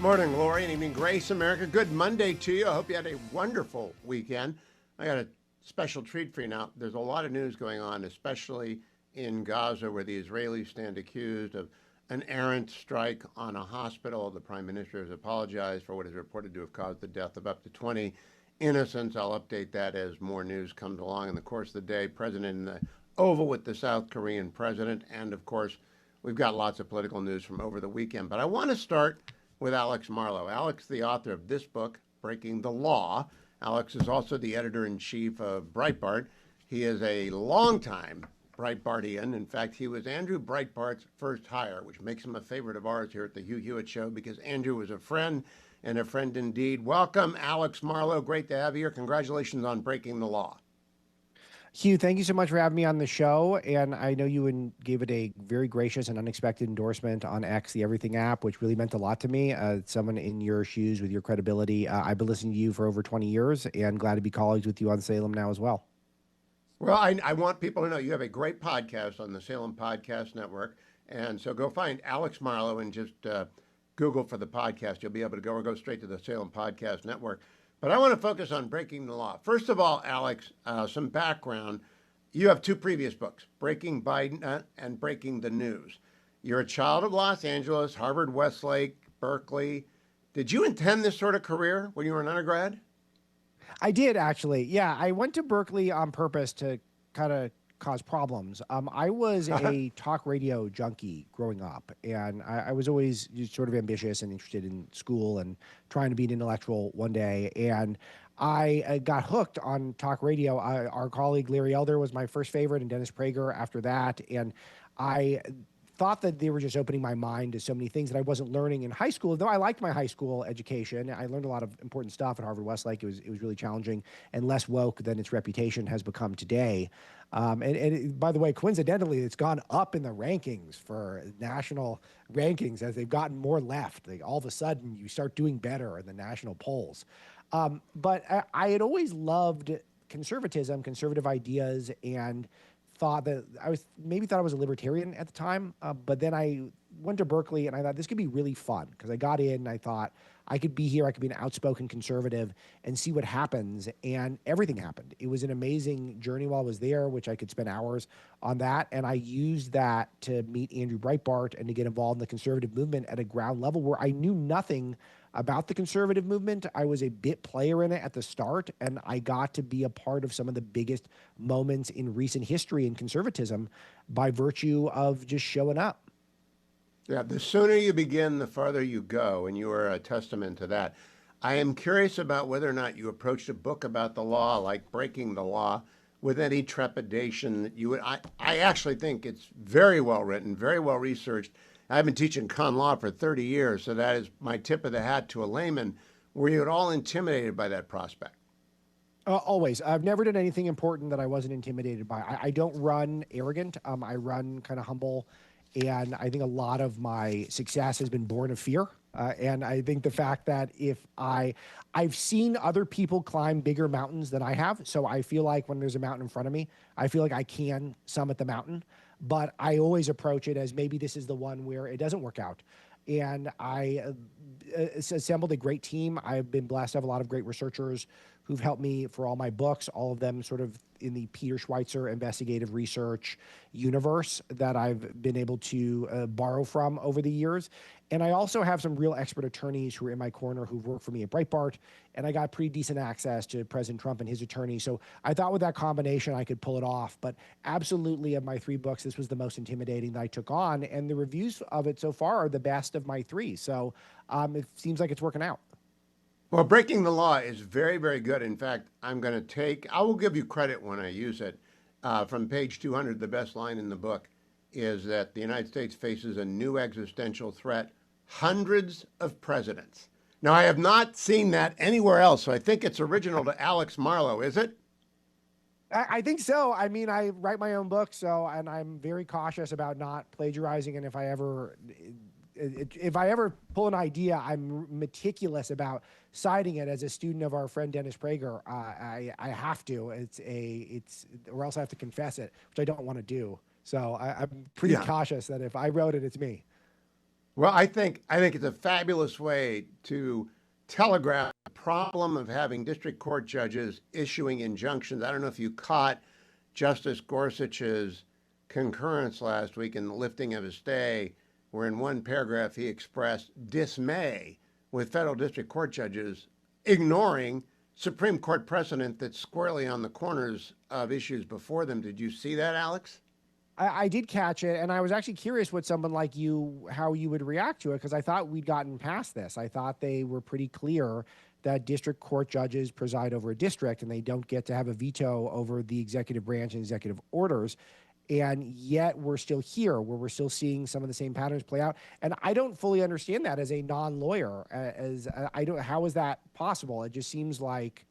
Morning, Lori, and evening, Grace, America. Good Monday to you. I hope you had a wonderful weekend. I got a special treat for you now. There's a lot of news going on, especially in Gaza, where the Israelis stand accused of an errant strike on a hospital. The Prime Minister has apologized for what is reported to have caused the death of up to 20 innocents. I'll update that as more news comes along in the course of the day. President in the Oval with the South Korean president, and of course, we've got lots of political news from over the weekend. But I want to start with Alex Marlow. Alex, the author of this book, Breaking the Law. Alex is also the editor-in-chief of Breitbart. He is a longtime Breitbartian. In fact, he was Andrew Breitbart's first hire, which makes him a favorite of ours here at the Hugh Hewitt Show because Andrew was a friend, and a friend indeed. Welcome, Alex Marlow. Great to have you here. Congratulations on Breaking the Law. Hugh, thank you so much for having me on the show. And I know you gave it a very gracious and unexpected endorsement on X, the Everything app, which really meant a lot to me. Someone in your shoes with your credibility. I've been listening to you for over 20 years and glad to be colleagues with you on Salem now as well. Well, I want people to know you have a great podcast on the Salem Podcast Network. And so go find Alex Marlow and just Google for the podcast. You'll be able to go straight to the Salem Podcast Network. But I want to focus on Breaking the Law. First of all, Alex, some background. You have two previous books, Breaking Biden and Breaking the News. You're a child of Los Angeles, Harvard, Westlake, Berkeley. Did you intend this sort of career when you were an undergrad? I did, actually. Yeah, I went to Berkeley on purpose to kind of cause problems. I was a talk radio junkie growing up, and I was always just sort of ambitious and interested in school and trying to be an intellectual one day. And I got hooked on talk radio. Our colleague Larry Elder was my first favorite, and Dennis Prager after that. And I thought that they were just opening my mind to so many things that I wasn't learning in high school. Though I liked my high school education, I learned a lot of important stuff at Harvard Westlake. It was really challenging and less woke than its reputation has become today. By the way, coincidentally, it's gone up in the rankings for national rankings as they've gotten more left. Like, all of a sudden, you start doing better in the national polls. But I had always loved conservatism, conservative ideas, and thought that I was a libertarian at the time. But then I went to Berkeley and I thought this could be really fun because I got in and I thought I could be here. I could be an outspoken conservative and see what happens. And everything happened. It was an amazing journey while I was there, which I could spend hours on that. And I used that to meet Andrew Breitbart and to get involved in the conservative movement at a ground level where I knew nothing about the conservative movement. I was a bit player in it at the start, and I got to be a part of some of the biggest moments in recent history in conservatism by virtue of just showing up. Yeah, the sooner you begin, the farther you go, and you are a testament to that. I am curious about whether or not you approached a book about the law, like Breaking the Law, with any trepidation that you would. I actually think it's very well written, very well researched. I've been teaching con law for 30 years, so that is my tip of the hat to a layman. Were you at all intimidated by that prospect? Always. I've never done anything important that I wasn't intimidated by. I don't run arrogant. I run kind of humble. And I think a lot of my success has been born of fear. And I think the fact that I've seen other people climb bigger mountains than I have. So I feel like when there's a mountain in front of me, I feel like I can summit the mountain. But I always approach it as maybe this is the one where it doesn't work out. And I assembled a great team. I've been blessed to have a lot of great researchers who've helped me for all my books, all of them sort of in the Peter Schweitzer investigative research universe that I've been able to borrow from over the years. And I also have some real expert attorneys who are in my corner who've worked for me at Breitbart, and I got pretty decent access to President Trump and his attorney. So I thought with that combination, I could pull it off. But absolutely, of my three books, this was the most intimidating that I took on. And the reviews of it so far are the best of my three. So it seems like it's working out. Well, Breaking the Law is very, very good. In fact, I will give you credit when I use it. From page 200, the best line in the book is that the United States faces a new existential threat, hundreds of presidents. Now, I have not seen that anywhere else, so I think it's original to Alex Marlow, is it? I think so. I mean, I write my own book, and I'm very cautious about not plagiarizing. And if I ever pull an idea, I'm meticulous about citing it. As a student of our friend Dennis Prager, I have to. Or else I have to confess it, which I don't want to do. So I'm pretty cautious that if I wrote it, it's me. Well, I think it's a fabulous way to telegraph the problem of having district court judges issuing injunctions. I don't know if you caught Justice Gorsuch's concurrence last week in the lifting of his stay, where in one paragraph he expressed dismay with federal district court judges ignoring Supreme Court precedent that's squarely on the corners of issues before them. Did you see that, Alex? I did catch it, and I was actually curious what someone like you, how you would react to it, because I thought we'd gotten past this. I thought they were pretty clear that district court judges preside over a district, and they don't get to have a veto over the executive branch and executive orders. And yet we're still here, where we're still seeing some of the same patterns play out. And I don't fully understand that as a non-lawyer. As I don't, how is that possible? It just seems like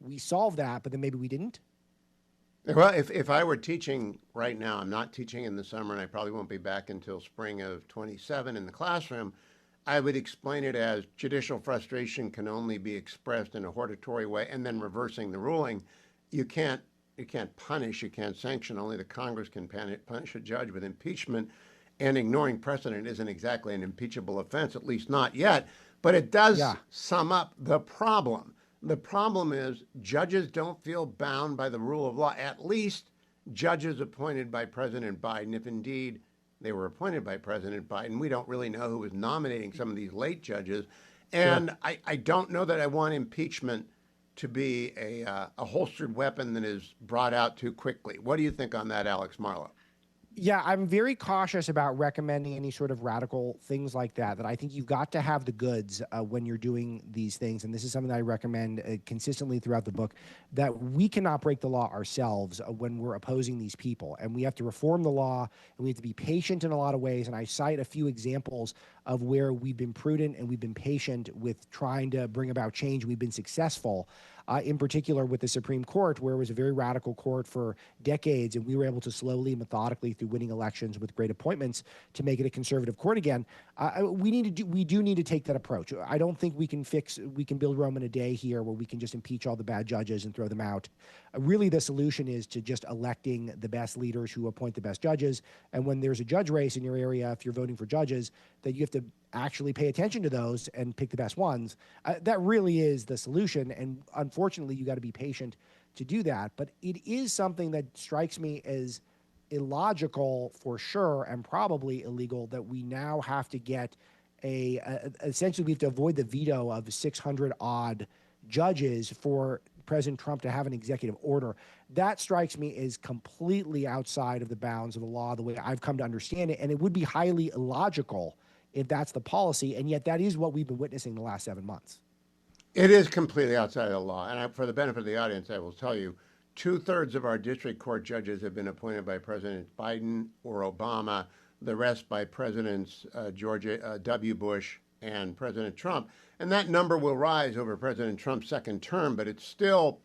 we solved that, but then maybe we didn't. Well, if I were teaching right now, I'm not teaching in the summer, and I probably won't be back until spring of 27 in the classroom. I would explain it as judicial frustration can only be expressed in a hortatory way, and then reversing the ruling. You can't you can't punish, you can't sanction. Only the Congress can punish a judge with impeachment, and ignoring precedent isn't exactly an impeachable offense, at least not yet. But it does sum up the problem. The problem is judges don't feel bound by the rule of law, at least judges appointed by President Biden. If indeed they were appointed by President Biden, we don't really know who was nominating some of these late judges. And I don't know that I want impeachment to be a holstered weapon that is brought out too quickly. What do you think on that, Alex Marlow? Yeah, I'm very cautious about recommending any sort of radical things like that. That I think you've got to have the goods when you're doing these things. And this is something that I recommend consistently throughout the book, that we cannot break the law ourselves when we're opposing these people. And we have to reform the law, and we have to be patient in a lot of ways. And I cite a few examples of where we've been prudent and we've been patient with trying to bring about change. We've been successful. In particular with the Supreme Court, where it was a very radical court for decades, and we were able to slowly, methodically, through winning elections with great appointments, to make it a conservative court again. We do need to take that approach. I don't think we can build Rome in a day here, where we can just impeach all the bad judges and throw them out. Really, the solution is to just electing the best leaders who appoint the best judges. And when there's a judge race in your area, if you're voting for judges, that you have to actually pay attention to those and pick the best ones. That really is the solution. And unfortunately, you got to be patient to do that. But it is something that strikes me as illogical for sure, and probably illegal, that we now have to get essentially we have to avoid the veto of 600 odd judges for President Trump to have an executive order. That strikes me as completely outside of the bounds of the law, the way I've come to understand it. And it would be highly illogical if that's the policy. And yet that is what we've been witnessing the last 7 months. It is completely outside of the law. And for the benefit of the audience, I will tell you, 2/3 of our district court judges have been appointed by President Biden or Obama, the rest by Presidents George W. Bush and President Trump. And that number will rise over President Trump's second term, but it's still,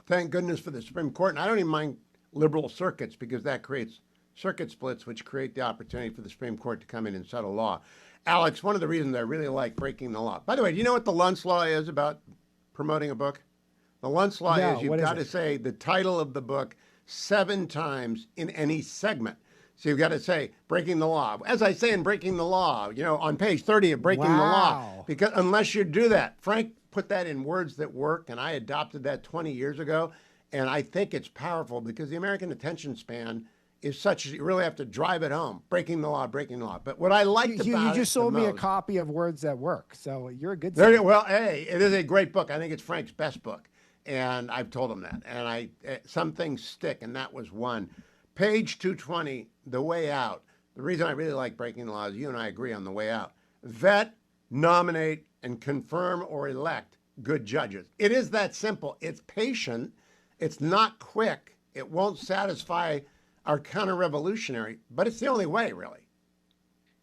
thank goodness for the Supreme Court. And I don't even mind liberal circuits, because that creates circuit splits, which create the opportunity for the Supreme Court to come in and settle law. Alex, one of the reasons I really like breaking the law. By the way, do you know what the Luntz Law is about promoting a book? The Luntz Law is you've got to say the title of the book 7 times in any segment. So you've got to say breaking the law. As I say in Breaking the Law, on page 30 of Breaking the Law. Because unless you do that, Frank put that in words that work, and I adopted that 20 years ago. And I think it's powerful, because the American attention span is such that you really have to drive it home. Breaking the law, breaking the law. But what I liked about it, you just sold me a copy of Words That Work, so you're a good. Well, hey, it is a great book. I think it's Frank's best book, and I've told him that. And some things stick, and that was one. Page 220, The Way Out. The reason I really like Breaking the Law is you and I agree on the way out. Vet, nominate, and confirm or elect good judges. It is that simple. It's patient. It's not quick. It won't satisfy our counter-revolutionary, but it's the only way, really.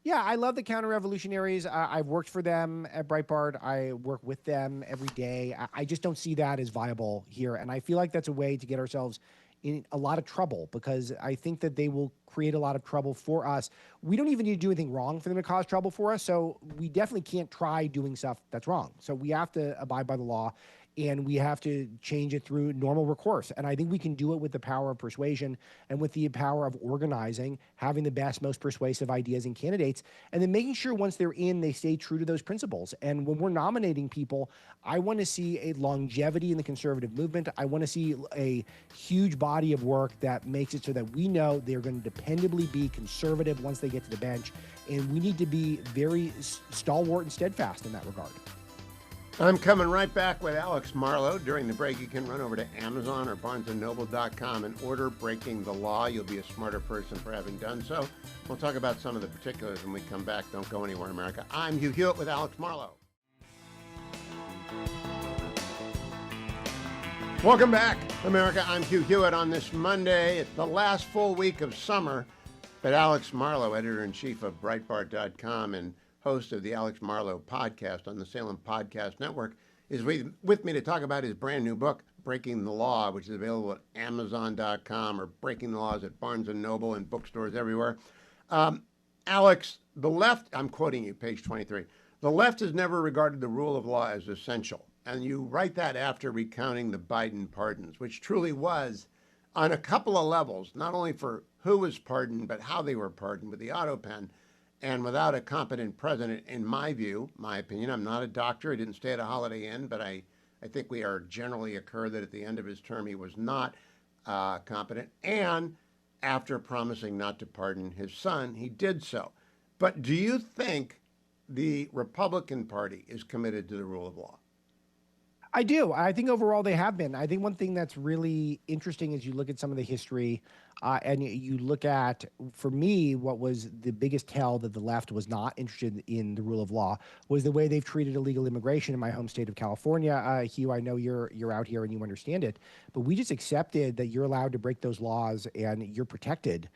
Yeah, I love the counter-revolutionaries. I've worked for them at Breitbart. I work with them every day. I just don't see that as viable here. And I feel like that's a way to get ourselves in a lot of trouble, because I think that they will create a lot of trouble for us. We don't even need to do anything wrong for them to cause trouble for us. So we definitely can't try doing stuff that's wrong. So we have to abide by the law. and we have to change it through normal recourse. And I think we can do it with the power of persuasion and with the power of organizing, having the best, most persuasive ideas and candidates, and then making sure once they're in, they stay true to those principles. And when we're nominating people, I want to see a longevity in the conservative movement. I want to see a huge body of work that makes it so that we know they're going to dependably be conservative once they get to the bench. And we need to be very stalwart and steadfast in that regard. I'm coming right back with Alex Marlow. During the break, you can run over to Amazon or barnesandnoble.com and order Breaking the Law. You'll be a smarter person for having done so. We'll talk about some of the particulars when we come back. Don't go anywhere, America. I'm Hugh Hewitt with Alex Marlow. Welcome back, America. I'm Hugh Hewitt on this Monday. It's the last full week of summer, but Alex Marlow, editor-in-chief of Breitbart.com and host of the Alex Marlow podcast on the Salem Podcast Network, is with me to talk about his brand new book, Breaking the Law, which is available at Amazon.com or Breaking the Laws at Barnes & Noble and bookstores everywhere. Alex, the left, I'm quoting you, page 23, the left has never regarded the rule of law as essential. And you write that after recounting the Biden pardons, which truly was on a couple of levels, not only for who was pardoned, but how they were pardoned with the auto pen. And without a competent president, in my view, my opinion, I'm not a doctor, I didn't stay at a Holiday Inn, but I think we are generally occurred that at the end of his term he was not competent. And after promising not to pardon his son, he did so. But do you think the Republican Party is committed to the rule of law? I do. I think overall they have been. I think one thing that's really interesting is you look at some of the history and you look at, for me, what was the biggest tell that the left was not interested in the rule of law was the way they've treated illegal immigration in my home state of California. Hugh, I know you're out here and you understand it, but we just accepted that you're allowed to break those laws and you're protected.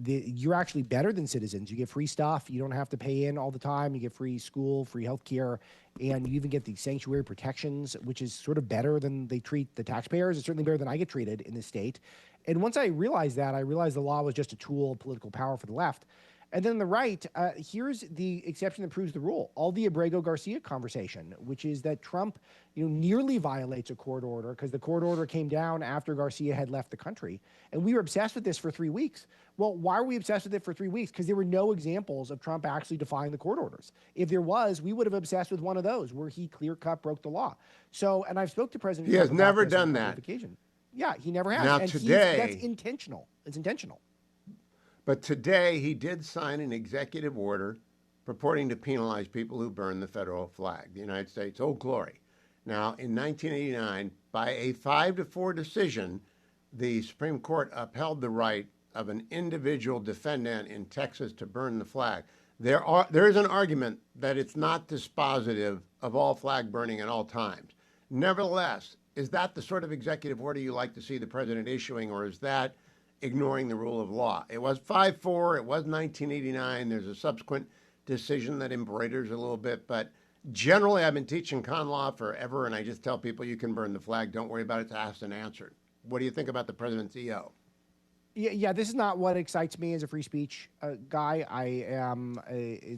You're actually better than citizens. You get free stuff. You don't have to pay in all the time. You get free school, free health care, and you even get the sanctuary protections, which is sort of better than they treat the taxpayers. It's certainly better than I get treated in this state. And once I realized that, I realized the law was just a tool of political power for the left. And then on the right, here's the exception that proves the rule. All the Abrego-Garcia conversation, which is that Trump, nearly violates a court order because the court order came down after Garcia had left the country. And we were obsessed with this for 3 weeks. Well, why were we obsessed with it for 3 weeks? Because there were no examples of Trump actually defying the court orders. If there was, we would have obsessed with one of those where he clear-cut broke the law. So, and I've spoke to President Trump. He has never done that. Yeah, he never has. Now and today, that's intentional. It's intentional. But today he did sign an executive order purporting to penalize people who burn the federal flag, the United States Old Glory. Now, in 1989, by a 5-4 decision, the Supreme Court upheld the right of an individual defendant in Texas to burn the flag. There is an argument that it's not dispositive of all flag burning at all times. Nevertheless, is that the sort of executive order you like to see the president issuing, or is that ignoring the rule of law? It was 5-4, it was 1989. There's a subsequent decision that embroiders a little bit, but generally I've been teaching con law forever, and I just tell people you can burn the flag, don't worry about it, it's asked and answered. What do you think about the president's EO? Yeah, this is not what excites me as a free speech guy. I am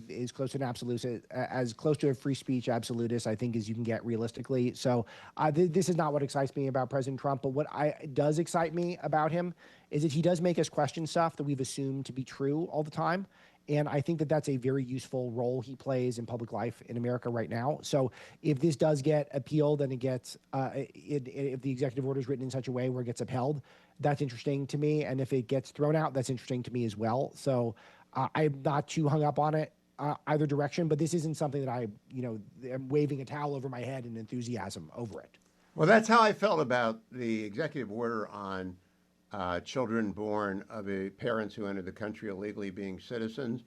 as close to an absolutist, as close to a free speech absolutist, I think, as you can get realistically. So this is not what excites me about President Trump. But what does excite me about him is that he does make us question stuff that we've assumed to be true all the time. And I think that that's a very useful role he plays in public life in America right now. So if this does get appealed and it gets, if the executive order is written in such a way where it gets upheld, that's interesting to me. And if it gets thrown out, that's interesting to me as well. So I'm not too hung up on it either direction, but this isn't something that am waving a towel over my head in enthusiasm over it. Well, that's how I felt about the executive order on children born of parents who entered the country illegally being citizens.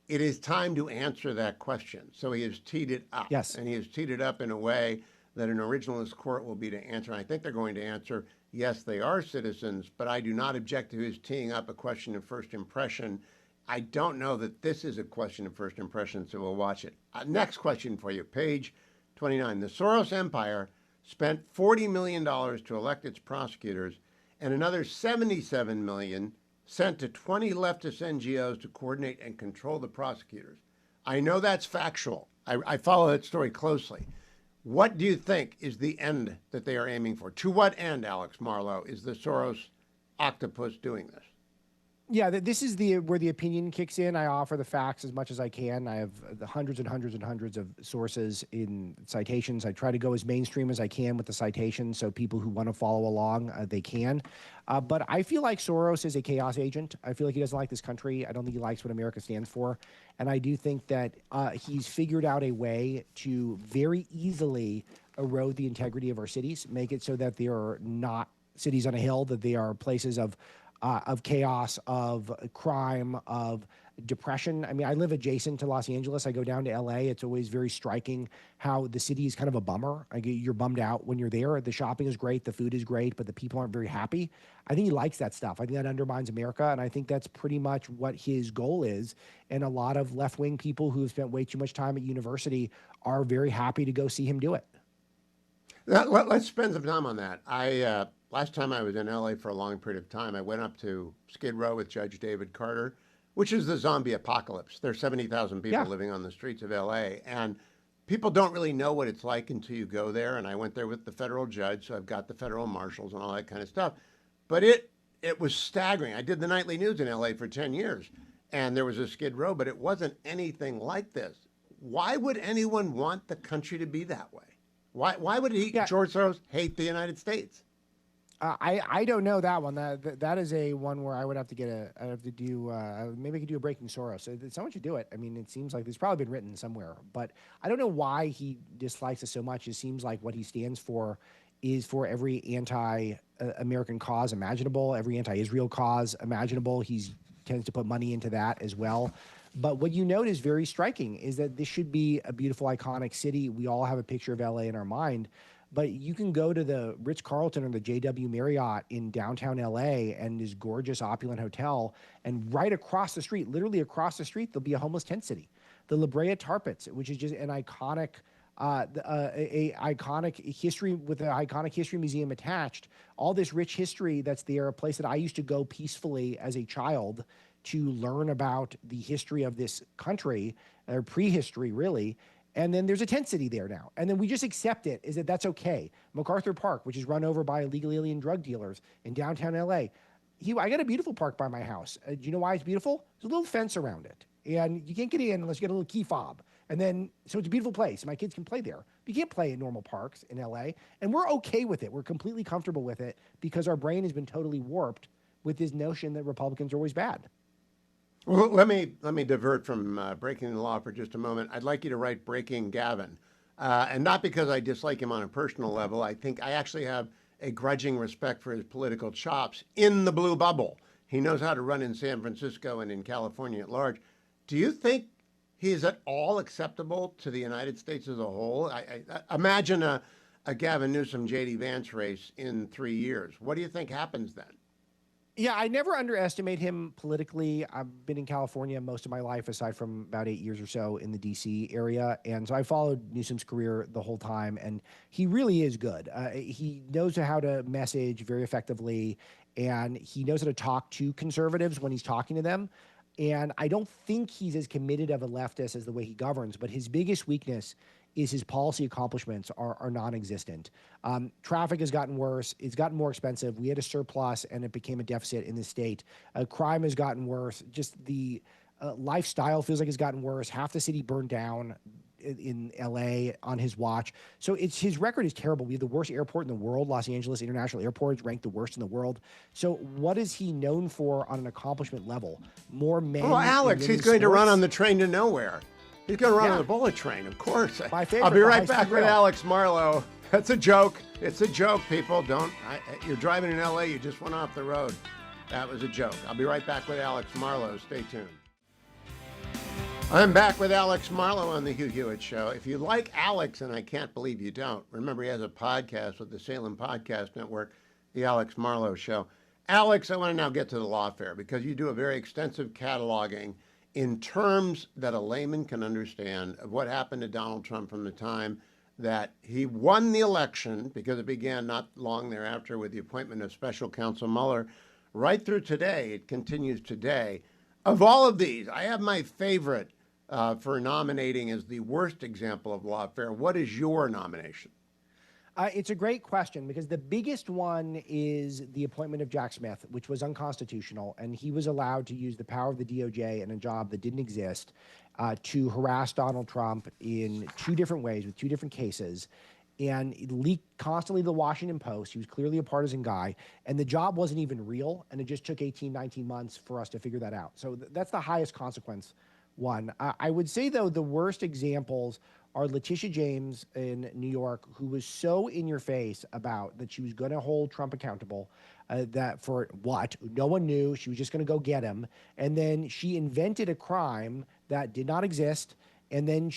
It is time to answer that question. So he has teed it up. Yes. And he has teed it up in a way that an originalist court will be to answer. And I think they're going to answer, yes, they are citizens, but I do not object to his teeing up a question of first impression. I don't know that this is a question of first impression, so we'll watch it. Next question for you, page 29. The Soros empire spent $40 million to elect its prosecutors and another $77 million sent to 20 leftist NGOs to coordinate and control the prosecutors. I know that's factual. I follow that story closely. What do you think is the end that they are aiming for? To what end, Alex Marlow, is the Soros octopus doing this? Yeah, this is the where the opinion kicks in. I offer the facts as much as I can. I have the hundreds and hundreds and hundreds of sources in citations. I try to go as mainstream as I can with the citations, so people who want to follow along, they can. But I feel like Soros is a chaos agent. I feel like he doesn't like this country. I don't think he likes what America stands for, and I do think that he's figured out a way to very easily erode the integrity of our cities, make it so that they are not cities on a hill, that they are places of chaos, of crime, of depression. I mean, I live adjacent to Los Angeles. I go down to LA. It's always very striking how the city is kind of a bummer. You're bummed out when you're there. The shopping is great, the food is great, but the people aren't very happy. I think he likes that stuff. I think that undermines America, and I think that's pretty much what his goal is. And a lot of left-wing people who have spent way too much time at university are very happy to go see him do it. Let's spend some time on that. Last time I was in LA for a long period of time, I went up to Skid Row with Judge David Carter, which is the zombie apocalypse. There's 70,000 people living on the streets of LA, and people don't really know what it's like until you go there. And I went there with the federal judge, so I've got the federal marshals and all that kind of stuff. But it was staggering. I did the nightly news in LA for 10 years, and there was a Skid Row, but it wasn't anything like this. Why would anyone want the country to be that way? Why would George Soros hate the United States? I don't know that one. That is a one where I would have to maybe I could do a breaking Soros. Someone should do it. I mean, it seems like it's probably been written somewhere, but I don't know why he dislikes us so much. It seems like what he stands for is for every anti-American cause imaginable, every anti-Israel cause imaginable. He tends to put money into that as well. But what you note is very striking is that this should be a beautiful, iconic city. We all have a picture of LA in our mind. But you can go to the Ritz-Carlton or the JW Marriott in downtown LA and this gorgeous, opulent hotel, and right across the street, literally across the street, there'll be a homeless tent city. The La Brea Tar Pits, which is just an iconic, iconic history with an iconic history museum attached. All this rich history that's there, a place that I used to go peacefully as a child to learn about the history of this country, or prehistory, really. And then there's a tent city there now. And then we just accept it, is that that's okay. MacArthur Park, which is run over by illegal alien drug dealers in downtown LA. I got a beautiful park by my house. Do you know why it's beautiful? There's a little fence around it. And you can't get in unless you get a little key fob. And then, so it's a beautiful place. My kids can play there. But you can't play in normal parks in LA. And we're okay with it. We're completely comfortable with it because our brain has been totally warped with this notion that Republicans are always bad. Well, let me divert from breaking the law for just a moment. I'd like you to write Breaking Gavin. And not because I dislike him on a personal level. I think I actually have a grudging respect for his political chops in the blue bubble. He knows how to run in San Francisco and in California at large. Do you think he is at all acceptable to the United States as a whole? I imagine a Gavin Newsom, J.D. Vance race in 3 years. What do you think happens then? Yeah, I never underestimate him politically. I've been in California most of my life, aside from about 8 years or so in the D.C. area. And so I followed Newsom's career the whole time, and he really is good. He knows how to message very effectively, and he knows how to talk to conservatives when he's talking to them. And I don't think he's as committed of a leftist as the way he governs, but his biggest weakness is his policy accomplishments are non-existent. Traffic has gotten worse. It's gotten more expensive. We had a surplus, and it became a deficit in the state. Crime has gotten worse. Just the lifestyle feels like it's gotten worse. Half the city burned down in L.A. on his watch. So his record is terrible. We have the worst airport in the world. Los Angeles International Airport is ranked the worst in the world. So what is he known for on an accomplishment level? More men. Well, Alex, he's going to run on the train to nowhere. He's going to run on the bullet train, of course. My favorite. I'll be right back with Alex Marlow. That's a joke. It's a joke, people. You're driving in L.A., you just went off the road. That was a joke. I'll be right back with Alex Marlow. Stay tuned. I'm back with Alex Marlow on the Hugh Hewitt Show. If you like Alex, and I can't believe you don't, remember he has a podcast with the Salem Podcast Network, The Alex Marlow Show. Alex, I want to now get to the lawfare because you do a very extensive cataloging in terms that a layman can understand of what happened to Donald Trump from the time that he won the election, because it began not long thereafter with the appointment of Special Counsel Mueller, right through today. It continues today. Of all of these, I have my favorite for nominating as the worst example of lawfare. What is your nomination? It's a great question because the biggest one is the appointment of Jack Smith, which was unconstitutional, and he was allowed to use the power of the DOJ in a job that didn't exist to harass Donald Trump in two different ways with two different cases. And it leaked constantly to the Washington Post. He was clearly a partisan guy, and the job wasn't even real, and it just took 18, 19 months for us to figure that out. So that's the highest consequence one. I would say, though, the worst examples are Letitia James in New York, who was so in your face about that she was going to hold Trump accountable, that for what? No one knew. She was just going to go get him. And then she invented a crime that did not exist. And then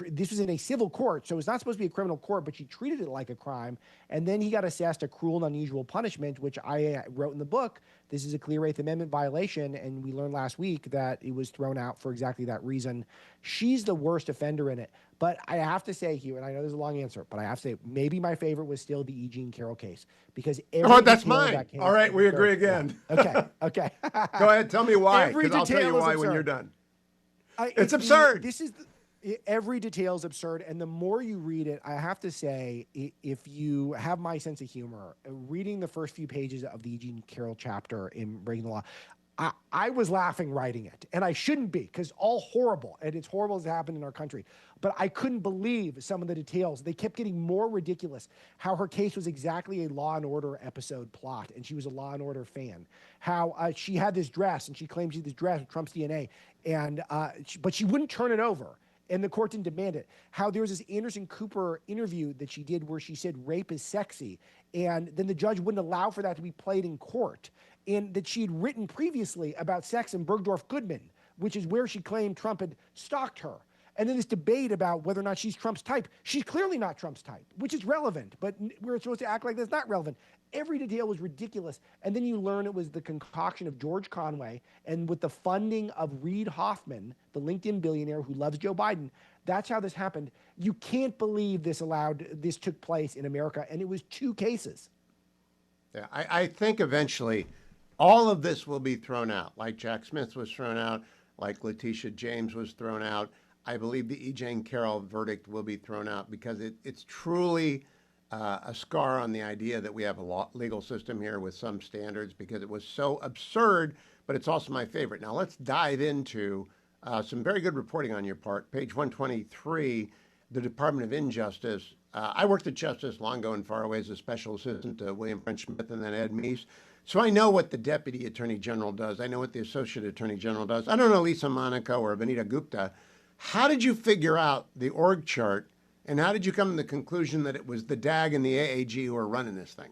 this was in a civil court, so it's not supposed to be a criminal court, but she treated it like a crime. And then he got assessed a cruel and unusual punishment, which I wrote in the book. This is a clear Eighth Amendment violation, and we learned last week that it was thrown out for exactly that reason. She's the worst offender in it. But I have to say, Hugh, and I know there's a long answer, but I have to say maybe my favorite was still the E. Jean Carroll case, because that's mine. All right, we agree again. Yeah. Okay. Go ahead, tell me why, because I'll tell you why when you're done. It's absurd. Every detail is absurd, and the more you read it, I have to say, if you have my sense of humor, reading the first few pages of the Eugene Carroll chapter in Breaking the Law, I was laughing writing it, and I shouldn't be, because all horrible, and it's horrible as it happened in our country. But I couldn't believe some of the details. They kept getting more ridiculous. How her case was exactly a Law and Order episode plot, and she was a Law and Order fan. How she had this dress, and she claimed she had this dress with Trump's DNA, and but she wouldn't turn it over, and the court didn't demand it. How there was this Anderson Cooper interview that she did where she said rape is sexy, and then the judge wouldn't allow for that to be played in court, and that she had written previously about sex in Bergdorf Goodman, which is where she claimed Trump had stalked her. And then this debate about whether or not she's Trump's type. She's clearly not Trump's type, which is relevant, but we're supposed to act like that's not relevant. Every detail was ridiculous. And then you learn it was the concoction of George Conway, and with the funding of Reid Hoffman, the LinkedIn billionaire who loves Joe Biden. That's how this happened. You can't believe this took place in America, and it was two cases. Yeah, I think eventually all of this will be thrown out, like Jack Smith was thrown out, like Letitia James was thrown out. I believe the E. Jean Carroll verdict will be thrown out because it's truly a scar on the idea that we have a legal system here with some standards, because it was so absurd, but it's also my favorite. Now let's dive into some very good reporting on your part. Page 123, the Department of Injustice. I worked at Justice long ago and far away as a special assistant to William French Smith and then Ed Meese. So I know what the Deputy Attorney General does. I know what the Associate Attorney General does. I don't know Lisa Monaco or Vanita Gupta. How did you figure out the org chart, and how did you come to the conclusion that it was the DAG and the AAG who are running this thing?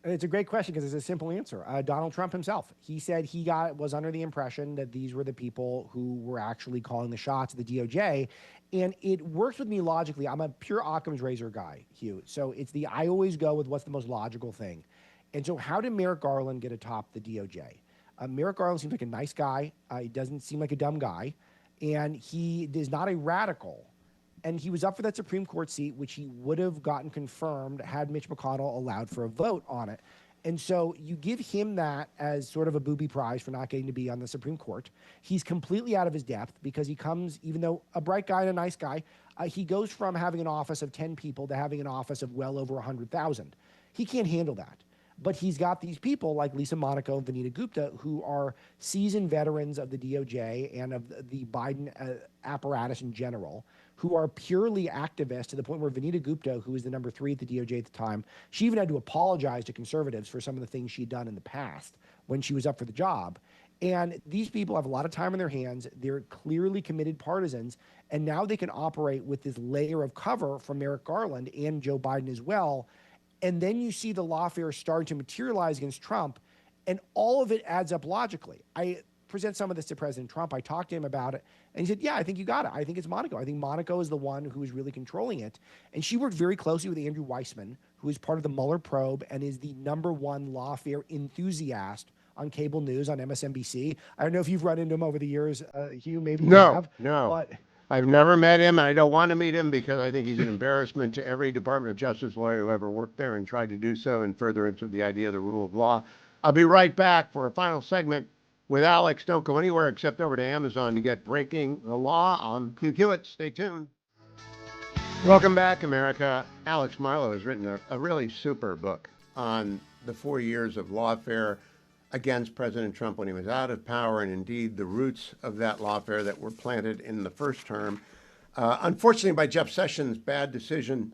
It's a great question because it's a simple answer. Donald Trump himself, he said he was under the impression that these were the people who were actually calling the shots at the DOJ. And it works with me logically. I'm a pure Occam's razor guy, Hugh. So I always go with what's the most logical thing. And so how did Merrick Garland get atop the DOJ? Merrick Garland seems like a nice guy. He doesn't seem like a dumb guy. And he is not a radical. And he was up for that Supreme Court seat, which he would have gotten confirmed had Mitch McConnell allowed for a vote on it. And so you give him that as sort of a booby prize for not getting to be on the Supreme Court. He's completely out of his depth because he comes, even though a bright guy and a nice guy, he goes from having an office of 10 people to having an office of well over 100,000. He can't handle that. But he's got these people like Lisa Monaco and Vanita Gupta who are seasoned veterans of the DOJ and of the Biden apparatus in general, who are purely activists to the point where Vanita Gupta, who was the number 3 at the DOJ at the time, she even had to apologize to conservatives for some of the things she'd done in the past when she was up for the job. And these people have a lot of time on their hands. They're clearly committed partisans. And now they can operate with this layer of cover from Merrick Garland and Joe Biden as well. And then you see the lawfare starting to materialize against Trump, and all of it adds up logically. I present some of this to President Trump. I talked to him about it, and he said, yeah, I think you got it. I think it's Monaco. I think Monaco is the one who is really controlling it. And she worked very closely with Andrew Weissman, who is part of the Mueller probe and is the #1 lawfare enthusiast on cable news on MSNBC. I don't know if you've run into him over the years, Hugh, maybe you have. No. But I've never met him, and I don't want to meet him because I think he's an embarrassment to every Department of Justice lawyer who ever worked there and tried to do so in furtherance of the idea of the rule of law. I'll be right back for a final segment with Alex. Don't go anywhere except over to Amazon to get Breaking the Law on Hugh. Stay tuned. Welcome back, America. Alex Marlow has written a really super book on the 4 years of lawfare against President Trump when he was out of power, and indeed the roots of that lawfare that were planted in the first term. Unfortunately, by Jeff Sessions' bad decision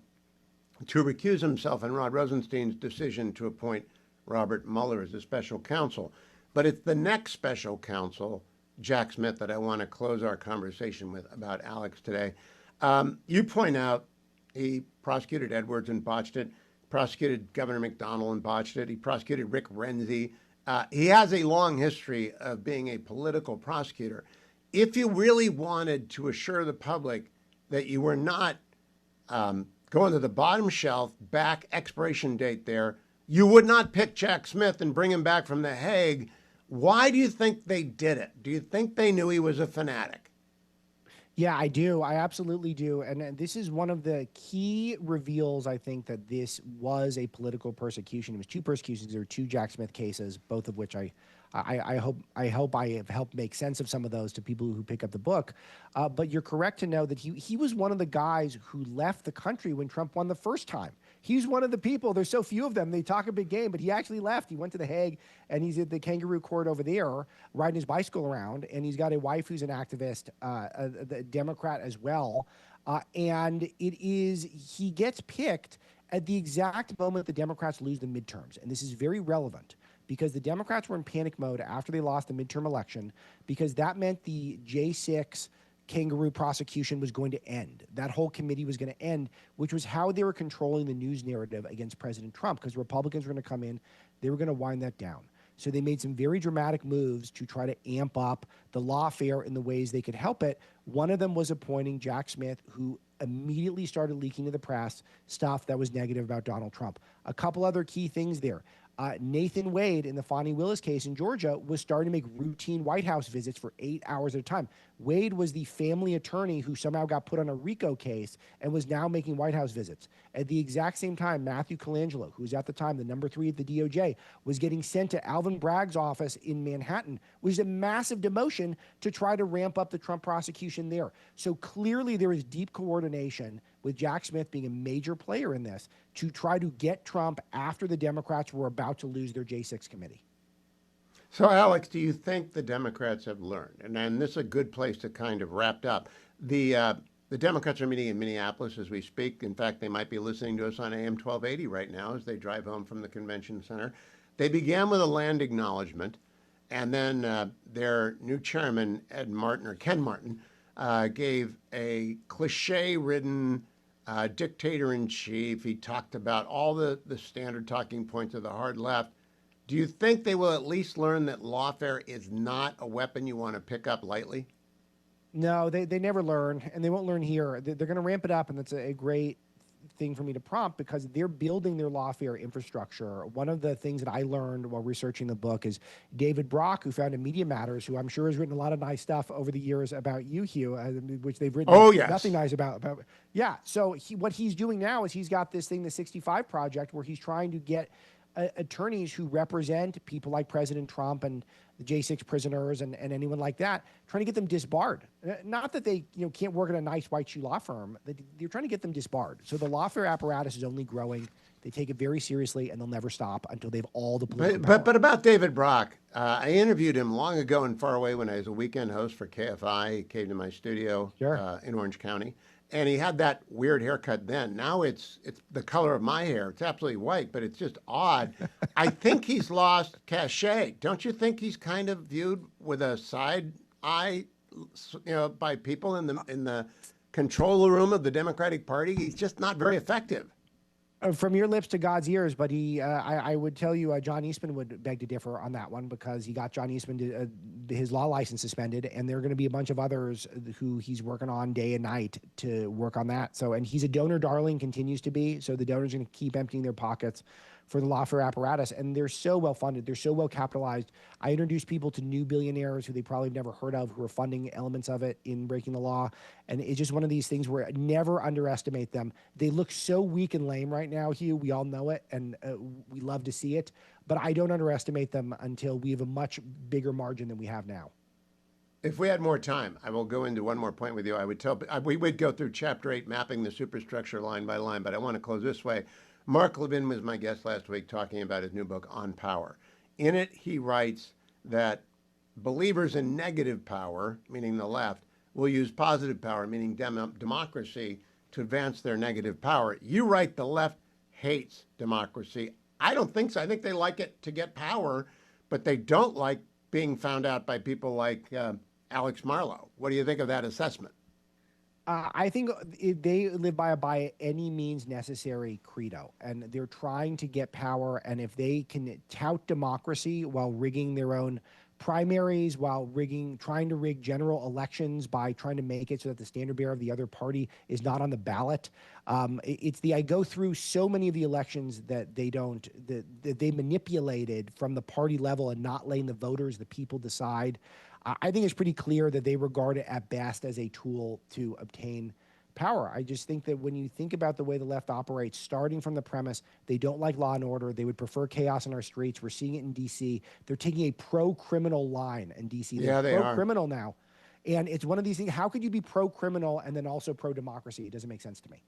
to recuse himself and Rod Rosenstein's decision to appoint Robert Mueller as a special counsel. But it's the next special counsel, Jack Smith, that I want to close our conversation with about Alex today. You point out he prosecuted Edwards and botched it, prosecuted Governor McDonnell and botched it, he prosecuted Rick Renzi. He has a long history of being a political prosecutor. If you really wanted to assure the public that you were not going to the bottom shelf, back expiration date there, you would not pick Jack Smith and bring him back from The Hague. Why do you think they did it? Do you think they knew he was a fanatic? Yeah, I do. I absolutely do. And this is one of the key reveals, I think, that this was a political persecution. It was two persecutions. There were two Jack Smith cases, both of which I hope I have helped make sense of some of those to people who pick up the book. But you're correct to know that he was one of the guys who left the country when Trump won the first time. He's one of the people. There's so few of them. They talk a big game, but he actually left. He went to The Hague, and he's at the kangaroo court over there, riding his bicycle around. And he's got a wife who's an activist, a Democrat as well. And he gets picked at the exact moment the Democrats lose the midterms. And this is very relevant because the Democrats were in panic mode after they lost the midterm election, because that meant the J6 kangaroo prosecution was going to end. That whole committee was going to end, which was how they were controlling the news narrative against President Trump, because Republicans were going to come in, they were going to wind that down. So they made some very dramatic moves to try to amp up the lawfare in the ways they could help it. One of them was appointing Jack Smith, who immediately started leaking to the press stuff that was negative about Donald Trump. A couple other key things there. Nathan Wade in the Fani Willis case in Georgia was starting to make routine White House visits for 8 hours at a time. Wade was the family attorney who somehow got put on a RICO case and was now making White House visits. At the exact same time, Matthew Colangelo, who was at the time the number 3 at the DOJ, was getting sent to Alvin Bragg's office in Manhattan, which is a massive demotion to try to ramp up the Trump prosecution there. So clearly there is deep coordination with Jack Smith being a major player in this to try to get Trump after the Democrats were about to lose their J6 committee. So, Alex, do you think the Democrats have learned? And this is a good place to kind of wrap up. The Democrats are meeting in Minneapolis as we speak. In fact, they might be listening to us on AM 1280 right now as they drive home from the convention center. They began with a land acknowledgement, and then their new chairman, Ken Martin, gave a cliche-ridden dictator-in-chief. He talked about all the standard talking points of the hard left. Do you think they will at least learn that lawfare is not a weapon you want to pick up lightly? No, they never learn, and they won't learn here. They're going to ramp it up, and that's a great thing for me to prompt because they're building their lawfare infrastructure. One of the things that I learned while researching the book is David Brock, who founded Media Matters, who I'm sure has written a lot of nice stuff over the years about you, Hugh, which they've written nothing nice about. Yeah, so what he's doing now is he's got this thing, the 65 Project, where he's trying to get attorneys who represent people like President Trump and the J6 prisoners and anyone like that, trying to get them disbarred. Not that they can't work at a nice white shoe law firm. They're trying to get them disbarred. So the lawfare apparatus is only growing. They take it very seriously, and they'll never stop until they have all the political power. But about David Brock, I interviewed him long ago in Far Away when I was a weekend host for KFI. He came to my studio in Orange County. And he had that weird haircut then. Now it's the color of my hair. It's absolutely white, but it's just odd. I think he's lost cachet. Don't you think he's kind of viewed with a side eye, by people in the control room of the Democratic Party? He's just not very effective. From your lips to God's ears, but I would tell you John Eastman would beg to differ on that one because he got John Eastman his law license suspended, and there are going to be a bunch of others who he's working on day and night to work on that. So, and he's a donor darling, continues to be. So the donors are going to keep emptying their pockets for the lawfare apparatus, and they're so well funded, they're so well capitalized. I introduce people to new billionaires who they probably have never heard of, who are funding elements of it in breaking the law, and it's just one of these things where never underestimate them. They look so weak and lame right now, Hugh. We all know it, and we love to see it, but I don't underestimate them until we have a much bigger margin than we have now. If we had more time, I will go into one more point with you. We would go through Chapter 8, mapping the superstructure line by line, but I want to close this way. Mark Levin was my guest last week talking about his new book, On Power. In it, he writes that believers in negative power, meaning the left, will use positive power, meaning democracy, to advance their negative power. You write the left hates democracy. I don't think so. I think they like it to get power, but they don't like being found out by people like Alex Marlow. What do you think of that assessment? I think they live by any means necessary credo, and they're trying to get power. And if they can tout democracy while rigging their own primaries, while trying to rig general elections by trying to make it so that the standard bearer of the other party is not on the ballot. I go through so many of the elections that they manipulated from the party level and not letting the voters, the people decide. I think it's pretty clear that they regard it at best as a tool to obtain power. I just think that when you think about the way the left operates, starting from the premise they don't like law and order, they would prefer chaos in our streets. We're seeing it in D.C. They're taking a pro-criminal line in D.C. Yeah, they are pro-criminal now. And it's one of these things, how could you be pro-criminal and then also pro-democracy? It doesn't make sense to me.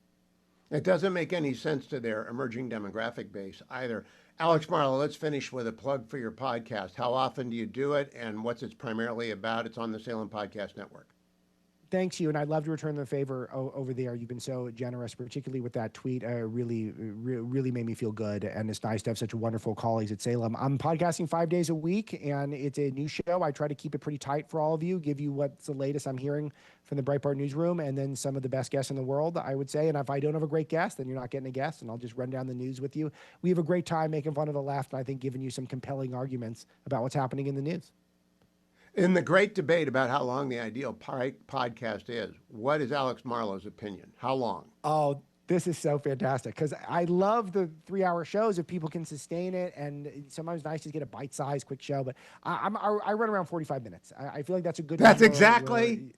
It doesn't make any sense to their emerging demographic base either. Alex Marlow, let's finish with a plug for your podcast. How often do you do it, and what's it primarily about? It's on the Salem Podcast Network. Thanks, Hugh, and I'd love to return the favor over there. You've been so generous, particularly with that tweet. Really made me feel good, and it's nice to have such wonderful colleagues at Salem. I'm podcasting 5 days a week, and it's a new show. I try to keep it pretty tight for all of you, give you what's the latest I'm hearing from the Breitbart newsroom, and then some of the best guests in the world, I would say. And if I don't have a great guest, then you're not getting a guest, and I'll just run down the news with you. We have a great time making fun of the left, and I think giving you some compelling arguments about what's happening in the news. In the great debate about how long the ideal podcast is, what is Alex Marlow's opinion? How long? Oh, this is so fantastic because I love the 3-hour shows if people can sustain it, and sometimes nice to get a bite-sized, quick show. But I run around 45 minutes. I feel like that's a good. That's exactly.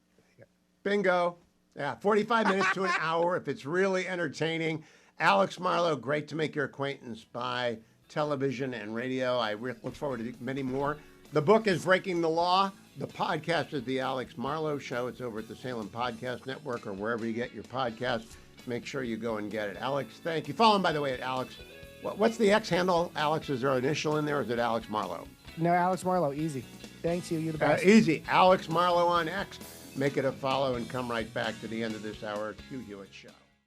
Bingo. Yeah, 45 minutes to an hour if it's really entertaining. Alex Marlow, great to make your acquaintance by television and radio. I look forward to many more. The book is Breaking the Law. The podcast is The Alex Marlow Show. It's over at the Salem Podcast Network or wherever you get your podcasts. Make sure you go and get it. Alex, thank you. Follow him, by the way, at Alex. What's the X handle? Alex, is there an initial in there, or is it Alex Marlow? No, Alex Marlow. Easy. Thanks, Hugh. You're the best. Easy. Alex Marlow on X. Make it a follow and come right back to the end of this hour. Hugh Hewitt Show.